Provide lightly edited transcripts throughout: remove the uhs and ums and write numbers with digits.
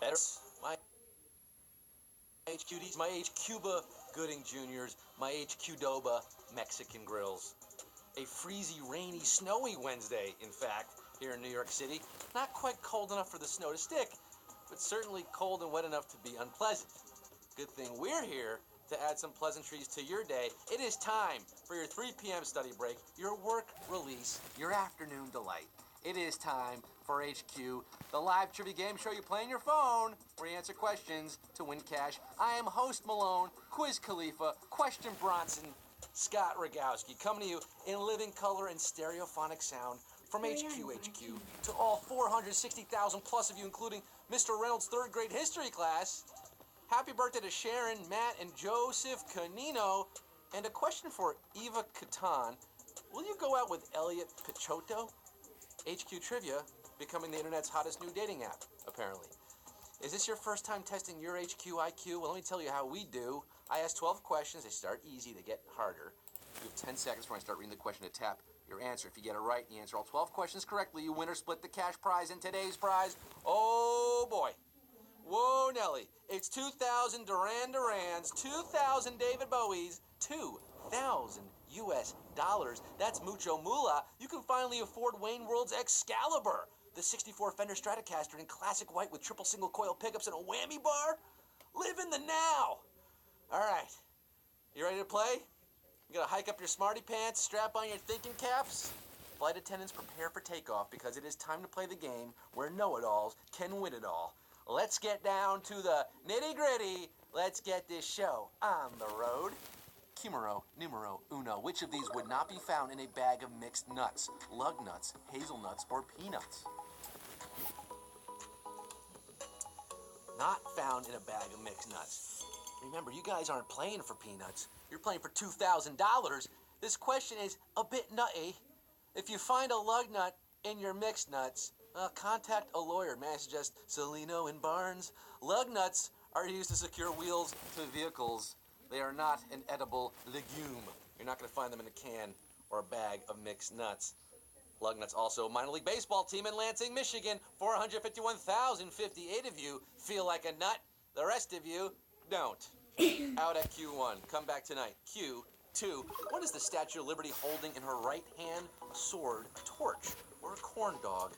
Better. My HQDs, my H-Cuba Gooding Juniors, my H-Qdoba Mexican grills. A freezy, rainy, snowy Wednesday, in fact, here in New York City. Not quite cold enough for the snow to stick, but certainly cold and wet enough to be unpleasant. Good thing we're here to add some pleasantries to your day. It is time for your 3 p.m. study break, your work release, your afternoon delight. It is time for HQ, the live trivia game show you play on your phone, where you answer questions to win cash. I am host Malone, Quiz Khalifa, Question Bronson, Scott Rogowski, coming to you in living color and stereophonic sound from HQ to all 460,000 plus of you, including Mr. Reynolds' third grade history class. Happy birthday to Sharon, Matt, and Joseph Canino. And a question for Eva Catan. Will you go out with Elliot Pichotto? HQ Trivia, becoming the internet's hottest new dating app, apparently. Is this your first time testing your HQ IQ? Well, let me tell you how we do. I ask 12 questions. They start easy. They get harder. You have 10 seconds when I start reading the question to tap your answer. If you get it right and you answer all 12 questions correctly, you win or split the cash prize. And today's prize, oh boy. Whoa, Nelly. It's 2,000 Duran Durans, 2,000 David Bowies, 2,000 US dollars. That's mucho moolah. You can finally afford Wayne World's Excalibur, the 64 Fender Stratocaster in classic white with triple single coil pickups and a whammy bar. Live in the now. All right. You ready to play? You gotta hike up your smarty pants, strap on your thinking caps. Flight attendants, prepare for takeoff because it is time to play the game where know-it-alls can win it all. Let's get down to the nitty-gritty. Let's get this show on the road. Numero uno. Which of these would not be found in a bag of mixed nuts? Lug nuts, hazelnuts, or peanuts? Not found in a bag of mixed nuts. Remember, you guys aren't playing for peanuts. You're playing for $2,000. This question is a bit nutty. If you find a lug nut in your mixed nuts, contact a lawyer. May I suggest Celino and Barnes? Lug nuts are used to secure wheels to vehicles. They are not an edible legume. You're not going to find them in a can or a bag of mixed nuts. Lug nuts also a minor league baseball team in Lansing, Michigan. 451,058 of you feel like a nut. The rest of you don't. Out at Q1. Come back tonight. Q2. What is the Statue of Liberty holding in her right hand? A sword, a torch, or a corn dog?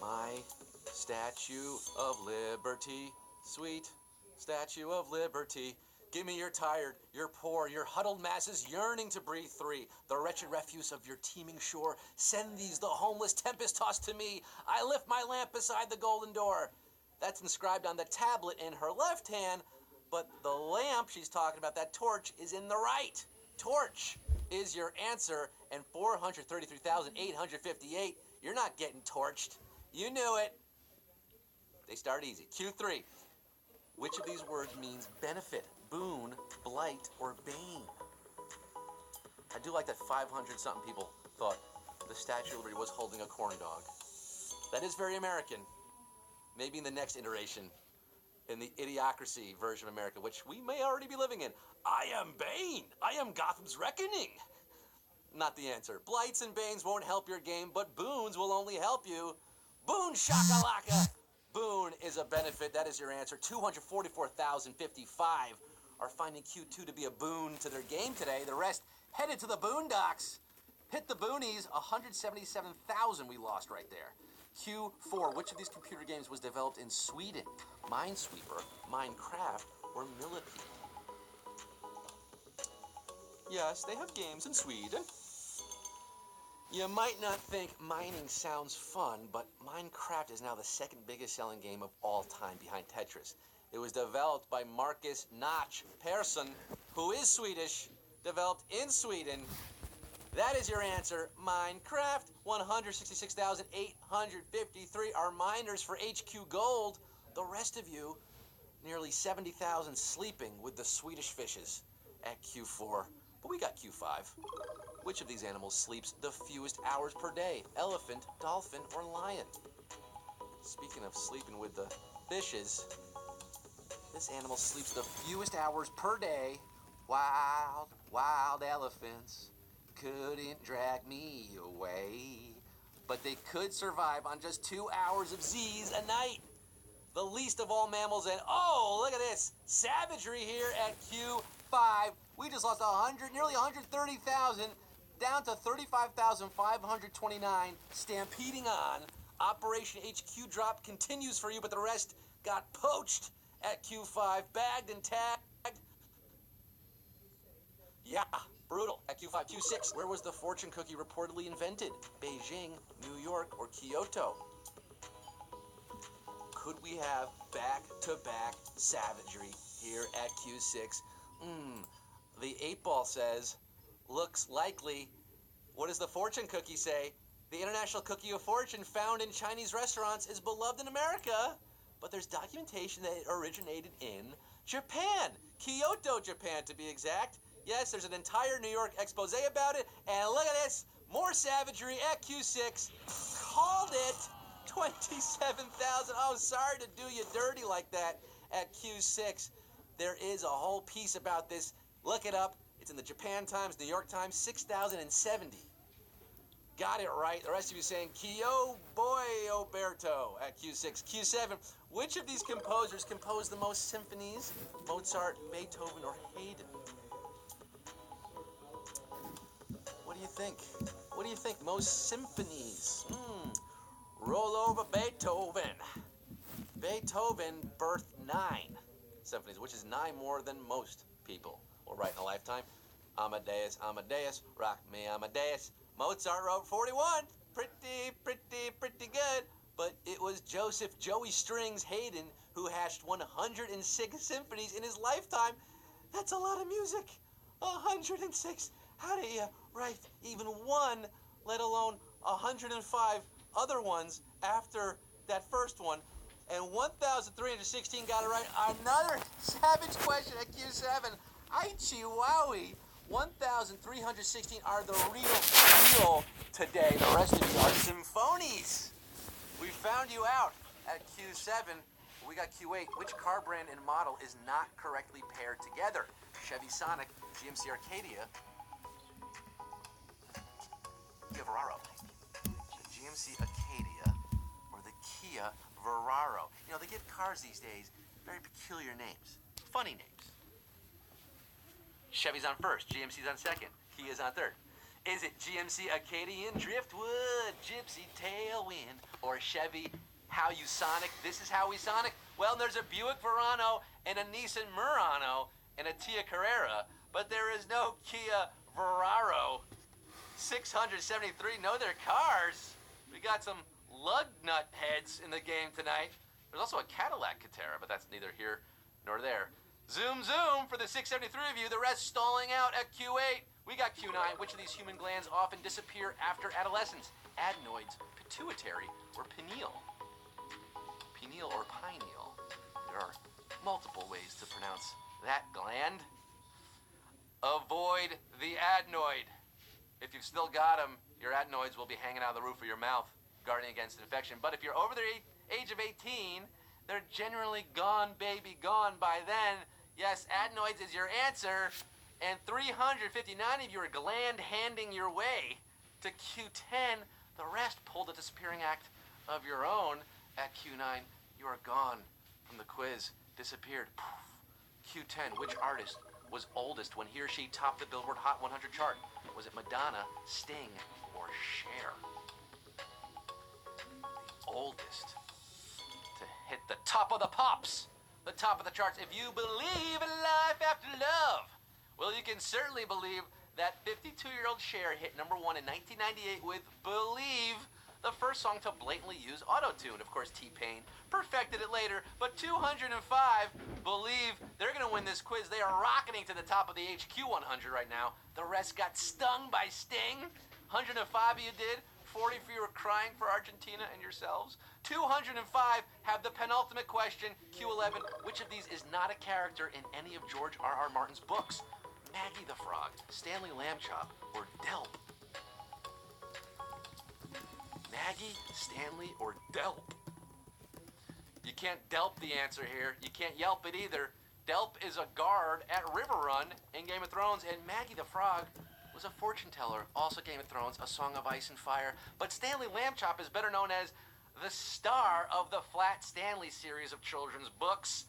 My Statue of Liberty, sweet Statue of Liberty. Give me your tired, your poor, your huddled masses yearning to breathe free. The wretched refuse of your teeming shore. Send these, the homeless tempest-tossed to me. I lift my lamp beside the golden door. That's inscribed on the tablet in her left hand, but the lamp she's talking about, that torch, is in the right. Torch is your answer, and 433,858, you're not getting torched. You knew it. They start easy. Q3. Which of these words means benefit, boon, blight, or bane? I do like that 500-something people thought the Statue of Liberty was holding a corn dog. That is very American. Maybe in the next iteration, in the Idiocracy version of America, which we may already be living in. I am Bane. I am Gotham's reckoning. Not the answer. Blights and banes won't help your game, but boons will only help you. Boon shakalaka. Boon is a benefit. That is your answer. 244,055 are finding Q2 to be a boon to their game today. The rest headed to the boondocks. Hit the boonies. 177,000 we lost right there. Q4. Which of these computer games was developed in Sweden? Minesweeper, Minecraft, or Millipede? Yes, they have games in Sweden. You might not think mining sounds fun, but Minecraft is now the second biggest selling game of all time behind Tetris. It was developed by Marcus Notch Persson, who is Swedish, developed in Sweden. That is your answer. Minecraft. 166,853 are miners for HQ Gold. The rest of you, nearly 70,000 sleeping with the Swedish fishes at Q4. But we got Q5. Which of these animals sleeps the fewest hours per day? Elephant, dolphin, or lion? Speaking of sleeping with the fishes, this animal sleeps the fewest hours per day. Wild, wild elephants couldn't drag me away. But but they could survive on just 2 hours of Z's a night. The least of all mammals, and oh, look at this. Savagery here at Q5. We just lost nearly 130,000, down to 35,529, stampeding on. Operation HQ drop continues for you, but the rest got poached at Q5, bagged and tagged. Yeah, brutal. At Q5, Q6, where was the fortune cookie reportedly invented? Beijing, New York, or Kyoto? Could we have back-to-back savagery here at Q6? The 8-ball says, looks likely. What does the fortune cookie say? The International Cookie of Fortune found in Chinese restaurants is beloved in America, but there's documentation that it originated in Japan. Kyoto, Japan, to be exact. Yes, there's an entire New York expose about it, and look at this. More savagery at Q6. Called it. 27,000. Oh, sorry to do you dirty like that at Q6. There is a whole piece about this. Look it up. It's in the Japan Times, New York Times, 6,070. Got it right. The rest of you saying, Kyo boy Oberto at Q6. Q7, which of these composers composed the most symphonies? Mozart, Beethoven, or Haydn? What do you think? What do you think? Most symphonies? Roll over Beethoven. Beethoven birthed 9 symphonies, which is 9 more than most people will write in a lifetime. Amadeus, Amadeus, rock me Amadeus. Mozart wrote 41. Pretty good. But it was Joseph Joey Strings Haydn who hatched 106 symphonies in his lifetime. That's a lot of music. 106. How do you write even one, let alone 105 other ones after that first one? And 1,316 got it right. Another savage question at Q7. Aichi wowie. 1,316 are the real deal today. The rest of you are symphonies. We found you out at Q7. We got Q8. Which car brand and model is not correctly paired together? Chevy Sonic, GMC Arcadia, Kia Veraro. The GMC Acadia or the Kia Veraro. You know, they give cars these days very peculiar names. Funny names. Chevy's on first, GMC's on second, Kia's on third. Is it GMC Acadian Driftwood, Gypsy Tailwind, or Chevy How You Sonic? This is how we Sonic? Well, there's a Buick Verano and a Nissan Murano and a Tia Carrera, but there is no Kia Veraro. 673 know their cars. We got some lug nut heads in the game tonight. There's also a Cadillac Catera, but that's neither here nor there. Zoom, zoom for the 673 of you. The rest stalling out at Q8. We got Q9. Which of these human glands often disappear after adolescence? Adenoids, pituitary, or pineal? Pineal or pineal. There are multiple ways to pronounce that gland. Avoid the adenoid. If you've still got them, your adenoids will be hanging out of the roof of your mouth, guarding against infection. But if you're over the age of 18, they're generally gone, baby, gone by then. Yes, adenoids is your answer. And 359 of you are gland-handing your way to Q10. The rest pulled a disappearing act of your own. At Q9, you are gone from the quiz. Disappeared. Poof. Q10, which artist was oldest when he or she topped the Billboard Hot 100 chart? Was it Madonna, Sting, or Cher? The oldest to hit the top of the pops, the top of the charts. If you believe in life after love, well, you can certainly believe that 52-year-old Cher hit #1 in 1998 with Believe, the first song to blatantly use auto-tune. Of course, T-Pain perfected it later, but 205 believe they're going to win this quiz. They are rocketing to the top of the HQ 100 right now. The rest got stung by Sting. 105 of you did. 40 for you were crying for Argentina and yourselves. 205 have the penultimate question, Q11. Which of these is not a character in any of George R.R. Martin's books? Maggie the Frog, Stanley Lambchop, or Delp? Maggie, Stanley, or Delp? You can't Delp the answer here. You can't Yelp it either. Delp is a guard at River Run in Game of Thrones, and Maggie the Frog, was a fortune teller, also Game of Thrones, A Song of Ice and Fire. But Stanley Lambchop is better known as the star of the Flat Stanley series of children's books.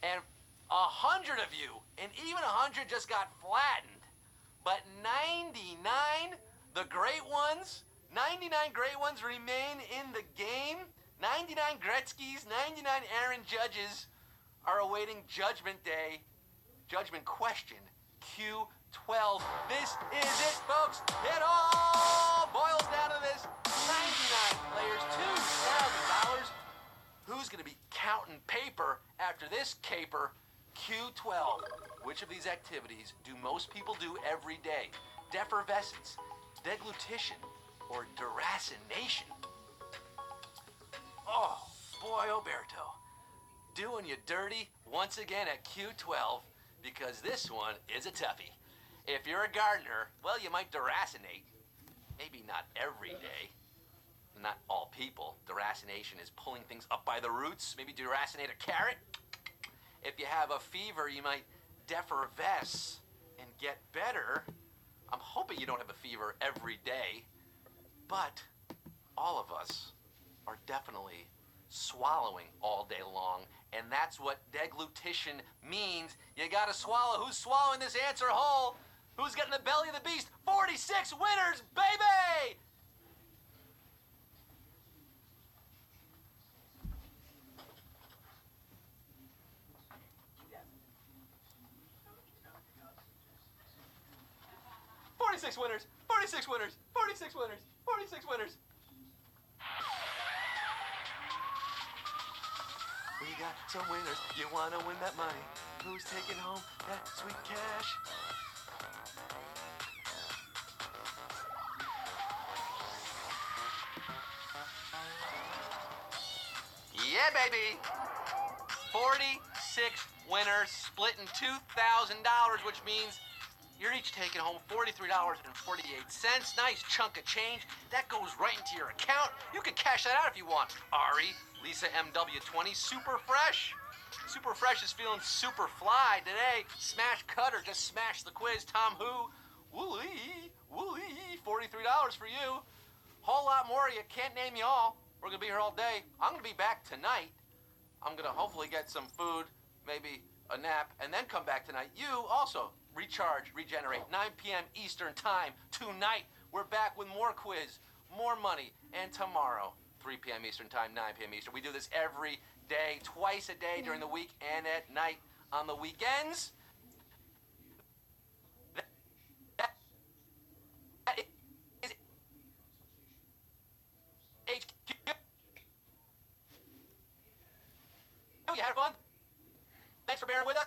And 100 of you, and even 100 just got flattened. But 99, the great ones, 99 great ones remain in the game. 99 Gretzkys, 99 Aaron Judges are awaiting Judgment Day. Judgment question, Q12. This is it, folks. It all boils down to this. 99 players, $2,000. Who's going to be counting paper after this caper? Q12. Which of these activities do most people do every day? Defervescence, deglutition, or deracination? Oh, boy, Oberto. Doing you dirty once again at Q12, because this one is a toughie. If you're a gardener, well, you might deracinate. Maybe not every day. Not all people. Deracination is pulling things up by the roots. Maybe deracinate a carrot. If you have a fever, you might defervesce and get better. I'm hoping you don't have a fever every day, but all of us are definitely swallowing all day long, and that's what deglutition means. You gotta swallow. Who's swallowing this answer whole? Who's getting the belly of the beast? 46 winners, baby! Forty-six winners, 46 winners, 46 winners, 46 winners. We got some winners. You wanna win that money? Who's taking home that sweet cash? Yeah, baby. 46 winners splitting $2,000, which means you're each taking home $43.48. Nice chunk of change. That goes right into your account. You can cash that out if you want. Ari, Lisa MW20, Super Fresh. Super Fresh is feeling super fly today. Smash Cutter just smashed the quiz. Tom Who, wooly, $43 for you. Whole lot more. You can't name you all. We're going to be here all day. I'm going to be back tonight. I'm going to hopefully get some food, maybe a nap, and then come back tonight. You also recharge, regenerate. 9 p.m. Eastern Time tonight. We're back with more quiz, more money, and tomorrow, 3 p.m. Eastern Time, 9 p.m. Eastern. We do this every day, twice a day during the week and at night on the weekends. That is HQ. You had fun? Thanks for bearing with us.